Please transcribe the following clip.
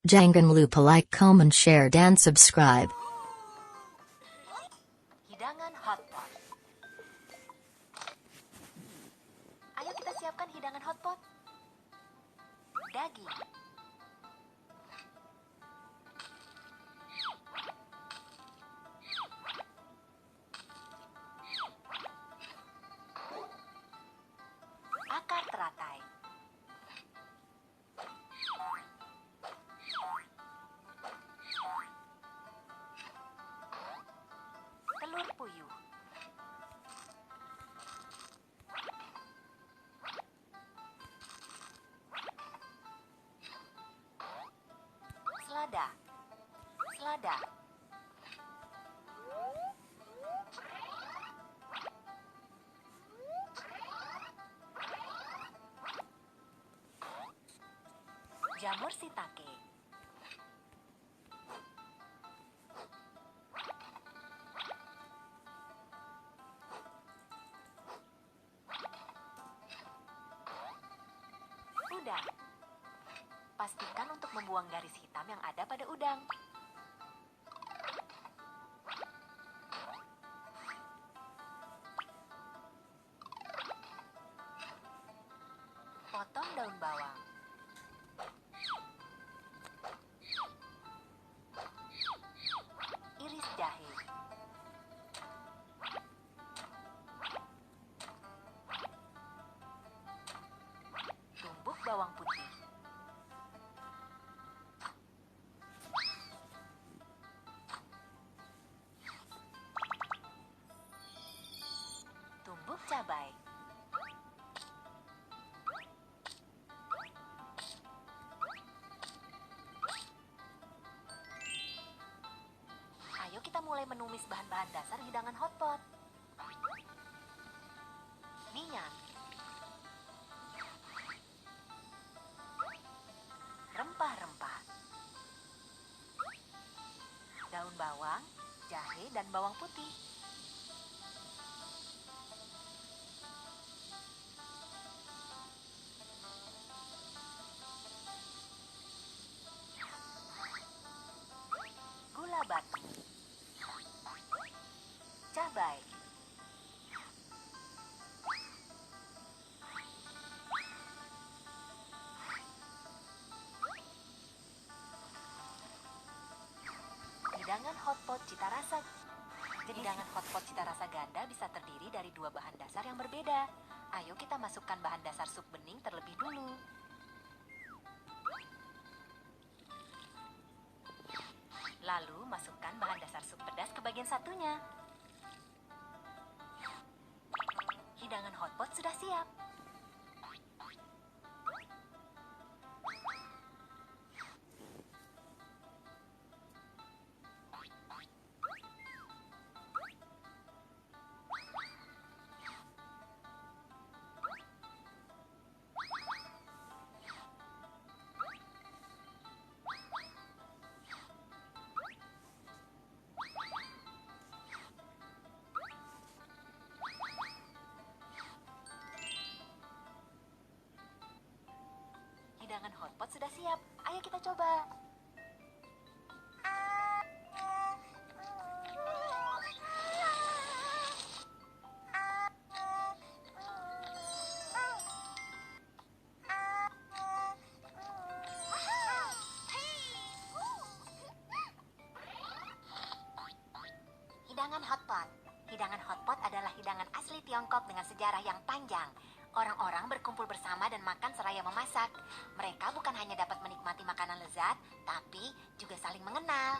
Jangan lupa like, comment, share, dan subscribe. Hidangan hotpot. Ayo kita siapkan hidangan hotpot. Daging, akar teratai, telur puyuh, selada, selada, jamur shiitake, udang. Pastikan untuk membuang garis hitam yang ada pada udang. Potong daun bawang. Iris jahe. Tumbuk bawang putih. Tumbuk cabai. Ayo kita mulai menumis bahan-bahan dasar hidangan hotpot. Minyak, rempah-rempah, daun bawang, jahe, dan bawang putih. Gula batu, cabai, hidangan hotpot cita rasa. Hidangan hotpot cita rasa ganda bisa terdiri dari dua bahan dasar yang berbeda. Ayo kita masukkan bahan dasar sup bening terlebih dulu. Lalu masukkan bahan dasar sup pedas ke bagian satunya. Hidangan hotpot sudah siap. Hidangan hotpot sudah siap. Ayo kita coba. Hidangan hotpot. Hidangan hotpot adalah hidangan asli Tiongkok dengan sejarah yang panjang. Orang-orang berkumpul bersama dan makan seraya memasak. Mereka bukan hanya dapat menikmati makanan lezat, tapi juga saling mengenal.